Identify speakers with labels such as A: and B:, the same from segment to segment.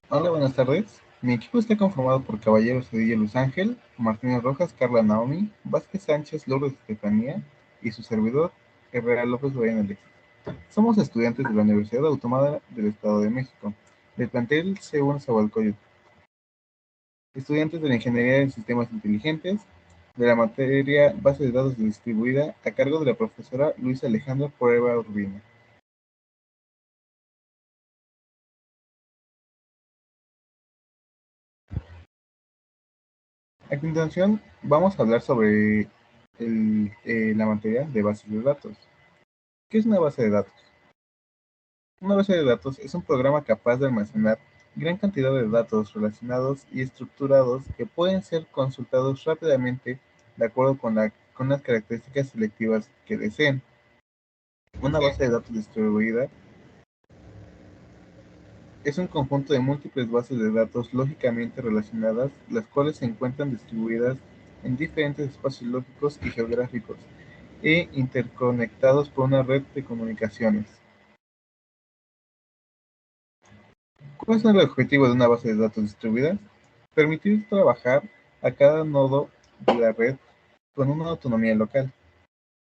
A: Hola, buenas tardes. Mi equipo está conformado por Caballero Cedillo Luz Ángel, Martínez Rojas, Carla Naomi, Vázquez Sánchez, Lourdes Estefanía y su servidor, Herrera López Brian Alexis. Somos estudiantes de la Universidad Autónoma del Estado de México, del plantel C1 Zahualcóyotl, estudiantes de la Ingeniería en Sistemas Inteligentes, de la materia Base de Datos Distribuida, a cargo de la profesora Luisa Alejandra Prueba Urbina. A continuación, vamos a hablar sobre la materia de bases de datos. ¿Qué es una base de datos? Una base de datos es un programa capaz de almacenar gran cantidad de datos relacionados y estructurados que pueden ser consultados rápidamente de acuerdo con las características selectivas que deseen. Una base de datos distribuida es un conjunto de múltiples bases de datos lógicamente relacionadas, las cuales se encuentran distribuidas en diferentes espacios lógicos y geográficos e interconectados por una red de comunicaciones. ¿Cuál es el objetivo de una base de datos distribuida? Permitir trabajar a cada nodo de la red con una autonomía local,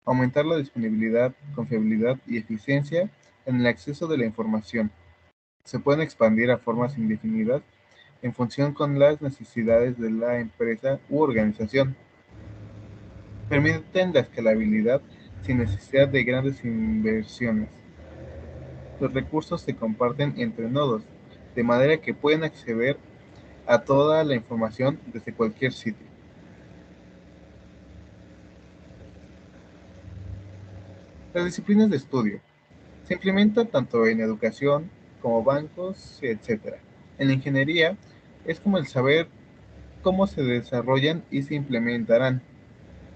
A: aumentar la disponibilidad, confiabilidad y eficiencia en el acceso de la información. Se pueden expandir a formas indefinidas en función con las necesidades de la empresa u organización. Permiten la escalabilidad sin necesidad de grandes inversiones. Los recursos se comparten entre nodos, de manera que pueden acceder a toda la información desde cualquier sitio. Las disciplinas de estudio se implementan tanto en educación como bancos, etc. En la ingeniería es como el saber cómo se desarrollan y se implementarán.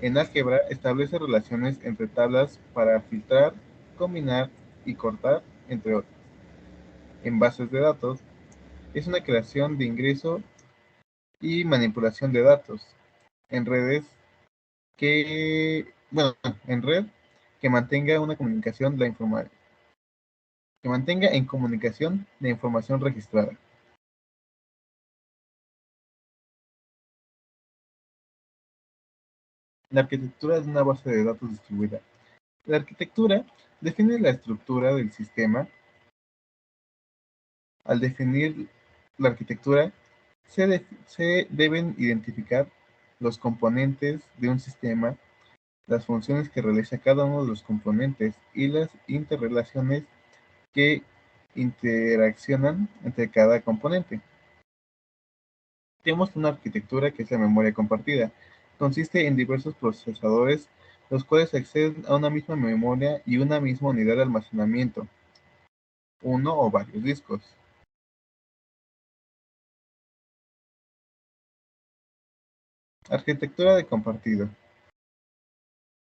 A: En álgebra establece relaciones entre tablas para filtrar, combinar y cortar, entre otros. En bases de datos es una creación de ingreso y manipulación de datos. En redes bueno, en red que mantenga una comunicación que mantenga en comunicación la información registrada. La arquitectura de una base de datos distribuida. La arquitectura define la estructura del sistema. Al definir la arquitectura, se deben identificar los componentes de un sistema, las funciones que realiza cada uno de los componentes y las interrelaciones que interaccionan entre cada componente. Tenemos una arquitectura que es la memoria compartida. Consiste en diversos procesadores, los cuales acceden a una misma memoria y una misma unidad de almacenamiento, uno o varios discos. Arquitectura de compartido.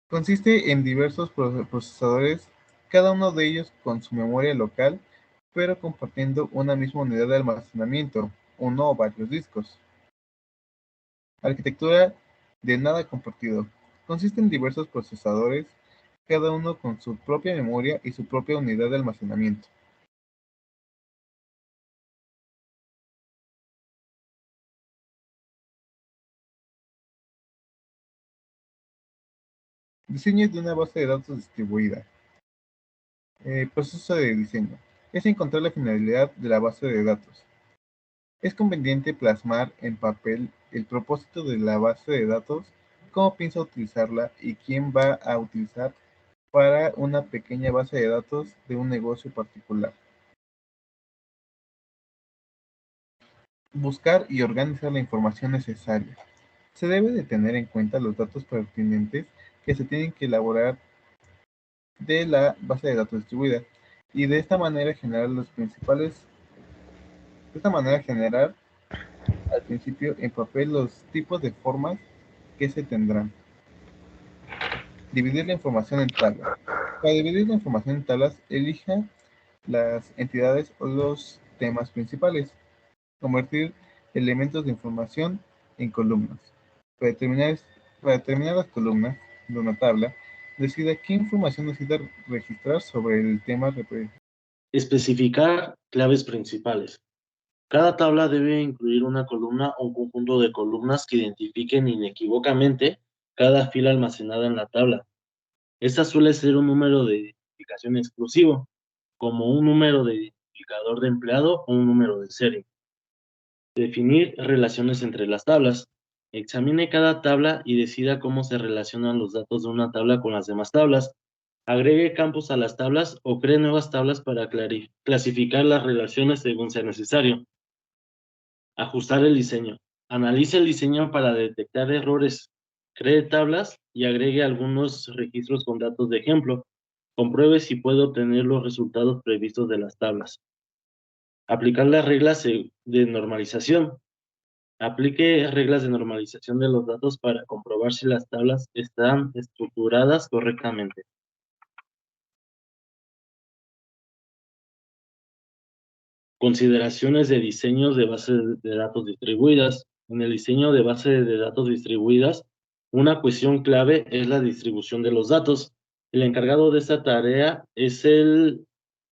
A: Consiste en diversos procesadores, cada uno de ellos con su memoria local, pero compartiendo una misma unidad de almacenamiento, uno o varios discos. Arquitectura de nada compartido. Consiste en diversos procesadores, cada uno con su propia memoria y su propia unidad de almacenamiento. Diseño de una base de datos distribuida. Proceso de diseño. Es encontrar la finalidad de la base de datos. Es conveniente plasmar en papel el propósito de la base de datos, cómo piensa utilizarla y quién va a utilizar para una pequeña base de datos de un negocio particular. Buscar y organizar la información necesaria. Se debe de tener en cuenta los datos pertinentes que se tienen que elaborar de la base de datos distribuida y de esta manera generar al principio en papel los tipos de formas que se tendrán. Dividir la información en tablas. Para dividir la información en tablas, elija las entidades o los temas principales. Convertir elementos de información en columnas. Para determinar, para determinar las columnas de una tabla, decida qué información necesita registrar sobre el tema.
B: Especificar claves principales. Cada tabla debe incluir una columna o un conjunto de columnas que identifiquen inequívocamente cada fila almacenada en la tabla. Esta suele ser un número de identificación exclusivo, como un número de identificador de empleado o un número de serie. Definir relaciones entre las tablas. Examine cada tabla y decida cómo se relacionan los datos de una tabla con las demás tablas. Agregue campos a las tablas o cree nuevas tablas para clasificar las relaciones según sea necesario. Ajustar el diseño. Analice el diseño para detectar errores. Cree tablas y agregue algunos registros con datos de ejemplo. Compruebe si puede obtener los resultados previstos de las tablas. Aplicar las reglas de normalización. Aplique reglas de normalización de los datos para comprobar si las tablas están estructuradas correctamente. Consideraciones de diseños de bases de datos distribuidas. En el diseño de bases de datos distribuidas, una cuestión clave es la distribución de los datos. El encargado de esta tarea es el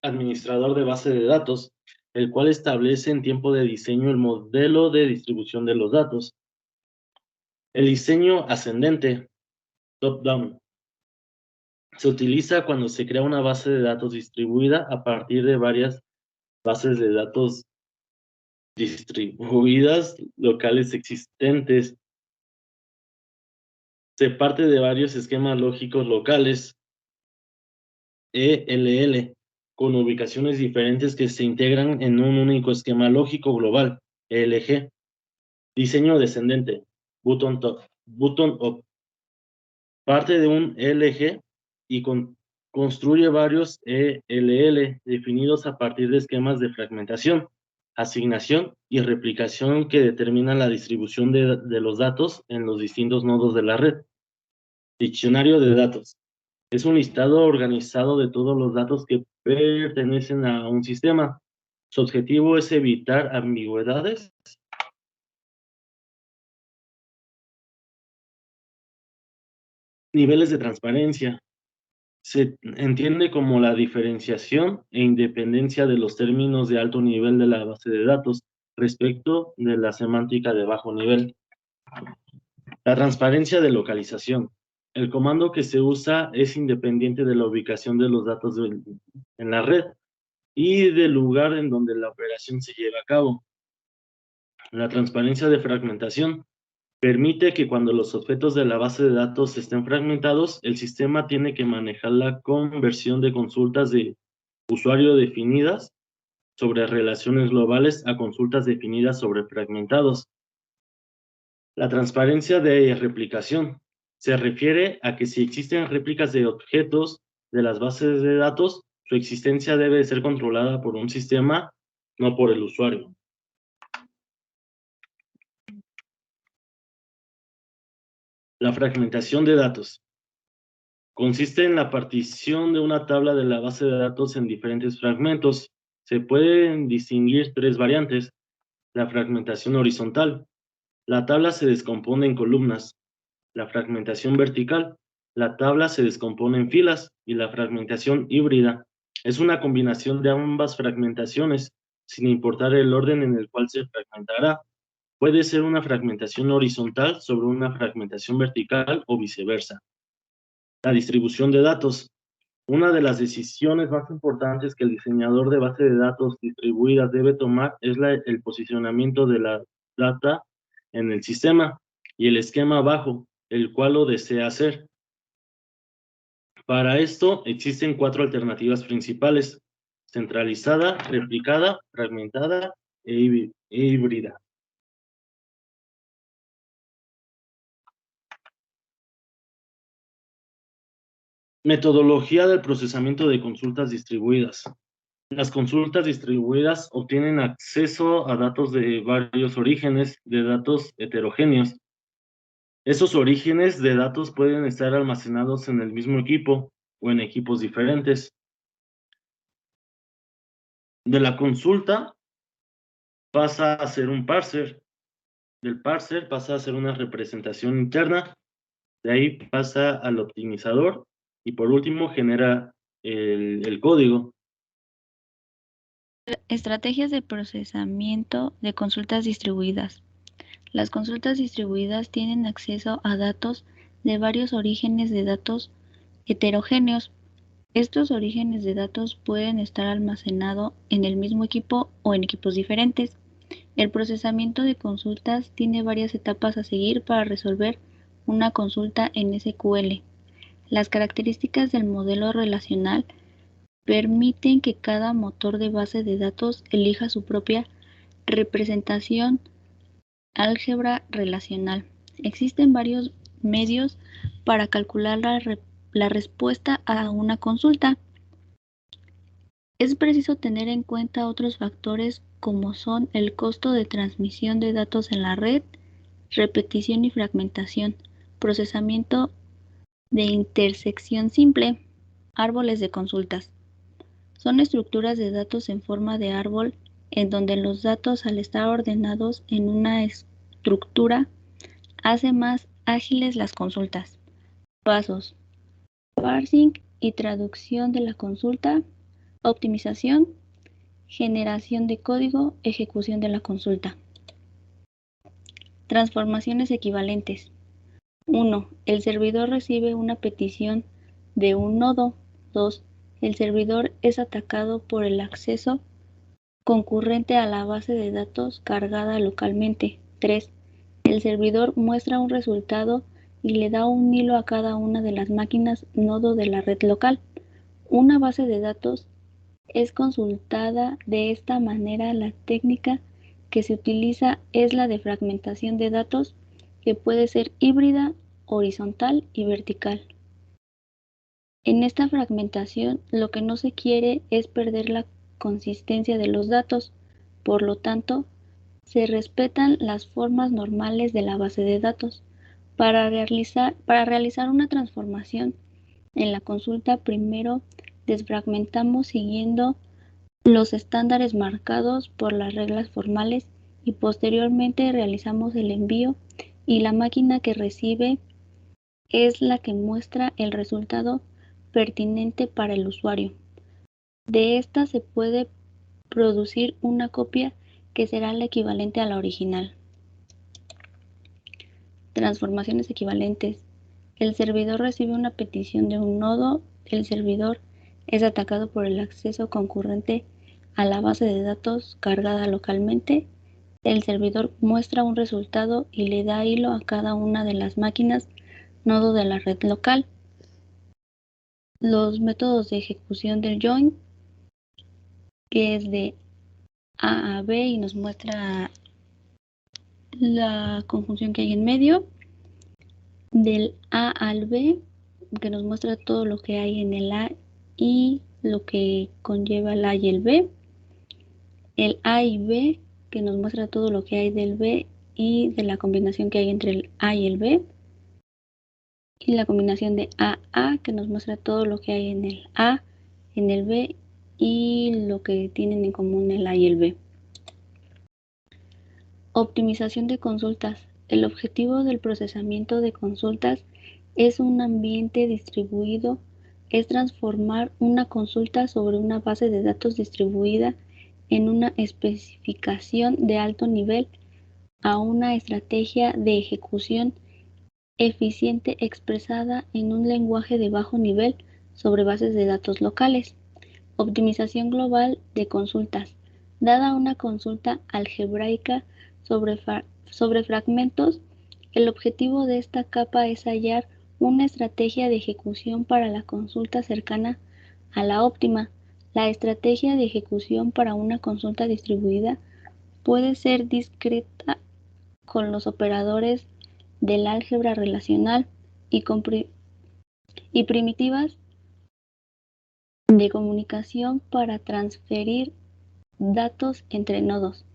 B: administrador de base de datos, el cual establece en tiempo de diseño el modelo de distribución de los datos. El diseño ascendente, top-down, se utiliza cuando se crea una base de datos distribuida a partir de varias bases de datos distribuidas locales existentes. Se parte de varios esquemas lógicos locales, ELL, con ubicaciones diferentes que se integran en un único esquema lógico global, ELG. Diseño descendente, button up. Parte de un ELG y construye varios ELL definidos a partir de esquemas de fragmentación, asignación y replicación que determinan la distribución de los datos en los distintos nodos de la red. Diccionario de datos. Es un listado organizado de todos los datos que pertenecen a un sistema. Su objetivo es evitar ambigüedades. Niveles de transparencia. Se entiende como la diferenciación e independencia de los términos de alto nivel de la base de datos respecto de la semántica de bajo nivel. La transparencia de localización. El comando que se usa es independiente de la ubicación de los datos en la red y del lugar en donde la operación se lleva a cabo. La transparencia de fragmentación. Permite que cuando los objetos de la base de datos estén fragmentados, el sistema tiene que manejar la conversión de consultas de usuario definidas sobre relaciones globales a consultas definidas sobre fragmentados. La transparencia de replicación se refiere a que si existen réplicas de objetos de las bases de datos, su existencia debe ser controlada por un sistema, no por el usuario. La fragmentación de datos consiste en la partición de una tabla de la base de datos en diferentes fragmentos. Se pueden distinguir tres variantes. La fragmentación horizontal. La tabla se descompone en columnas. La fragmentación vertical. La tabla se descompone en filas. Y la fragmentación híbrida. Es una combinación de ambas fragmentaciones, sin importar el orden en el cual se fragmentará. Puede ser una fragmentación horizontal sobre una fragmentación vertical o viceversa. La distribución de datos. Una de las decisiones más importantes que el diseñador de base de datos distribuidas debe tomar es el posicionamiento de la data en el sistema y el esquema bajo el cual lo desea hacer. Para esto existen cuatro alternativas principales: centralizada, replicada, fragmentada e híbrida. Metodología del procesamiento de consultas distribuidas. Las consultas distribuidas obtienen acceso a datos de varios orígenes de datos heterogéneos. Esos orígenes de datos pueden estar almacenados en el mismo equipo o en equipos diferentes. De la consulta pasa a ser un parser. Del parser pasa a ser una representación interna. De ahí pasa al optimizador y por último genera el código.
C: Estrategias de procesamiento de consultas distribuidas. Las consultas distribuidas tienen acceso a datos de varios orígenes de datos heterogéneos. Estos orígenes de datos pueden estar almacenados en el mismo equipo o en equipos diferentes. El procesamiento de consultas tiene varias etapas a seguir para resolver una consulta en SQL. Las características del modelo relacional permiten que cada motor de base de datos elija su propia representación álgebra relacional. Existen varios medios para calcular la respuesta a una consulta. Es preciso tener en cuenta otros factores como son el costo de transmisión de datos en la red, repetición y fragmentación, procesamiento de intersección simple, árboles de consultas. Son estructuras de datos en forma de árbol en donde los datos, al estar ordenados en una estructura, hace más ágiles las consultas. Pasos: parsing y traducción de la consulta, optimización, generación de código, ejecución de la consulta. Transformaciones equivalentes. 1. El servidor recibe una petición de un nodo. 2. El servidor es atacado por el acceso concurrente a la base de datos cargada localmente. 3. El servidor muestra un resultado y le da un hilo a cada una de las máquinas nodo de la red local. Una base de datos es consultada de esta manera. La técnica que se utiliza es la de fragmentación de datos, que puede ser híbrida, horizontal y vertical. En esta fragmentación, lo que no se quiere es perder la consistencia de los datos. Por lo tanto, se respetan las formas normales de la base de datos. Para realizar una transformación en la consulta, primero desfragmentamos siguiendo los estándares marcados por las reglas formales y posteriormente realizamos el envío, y la máquina que recibe es la que muestra el resultado pertinente para el usuario. De esta se puede producir una copia que será la equivalente a la original. Transformaciones equivalentes. El servidor recibe una petición de un nodo. El servidor es atacado por el acceso concurrente a la base de datos cargada localmente. El servidor muestra un resultado y le da hilo a cada una de las máquinas nodo de la red local. Los métodos de ejecución del join, que es de A a B y nos muestra la conjunción que hay en medio. Del A al B, que nos muestra todo lo que hay en el A y lo que conlleva el A y el B. El A y B, que nos muestra todo lo que hay del B y de la combinación que hay entre el A y el B. Y la combinación de AA, que nos muestra todo lo que hay en el A, en el B y lo que tienen en común el A y el B. Optimización de consultas. El objetivo del procesamiento de consultas es un ambiente distribuido, es transformar una consulta sobre una base de datos distribuida en una especificación de alto nivel a una estrategia de ejecución eficiente expresada en un lenguaje de bajo nivel sobre bases de datos locales. Optimización global de consultas. Dada una consulta algebraica sobre fragmentos, el objetivo de esta capa es hallar una estrategia de ejecución para la consulta cercana a la óptima. La estrategia de ejecución para una consulta distribuida puede ser discreta con los operadores del álgebra relacional y primitivas de comunicación para transferir datos entre nodos.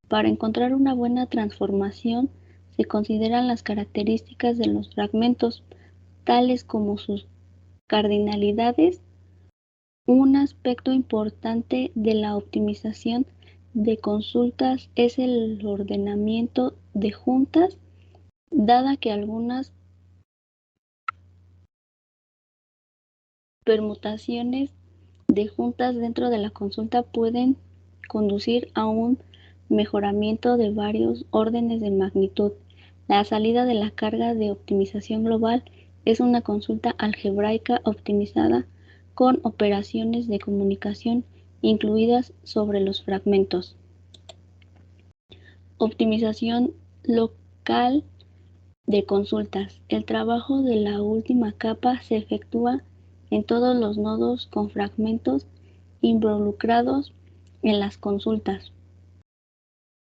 C: Para encontrar una buena transformación, se consideran las características de los fragmentos, tales como sus cardinalidades. Un aspecto importante de la optimización de consultas es el ordenamiento de juntas, dada que algunas permutaciones de juntas dentro de la consulta pueden conducir a un mejoramiento de varios órdenes de magnitud. La salida de la carga de optimización global es una consulta algebraica optimizada con operaciones de comunicación incluidas sobre los fragmentos. Optimización local de consultas. El trabajo de la última capa se efectúa en todos los nodos con fragmentos involucrados en las consultas.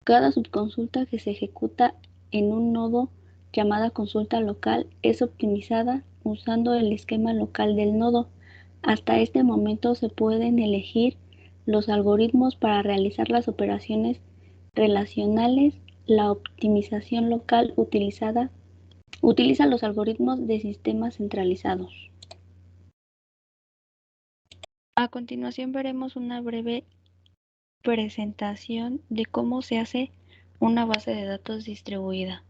C: Cada subconsulta que se ejecuta en un nodo llamada consulta local es optimizada usando el esquema local del nodo. Hasta este momento se pueden elegir los algoritmos para realizar las operaciones relacionales. La optimización local utiliza los algoritmos de sistemas centralizados. A continuación veremos una breve presentación de cómo se hace una base de datos distribuida.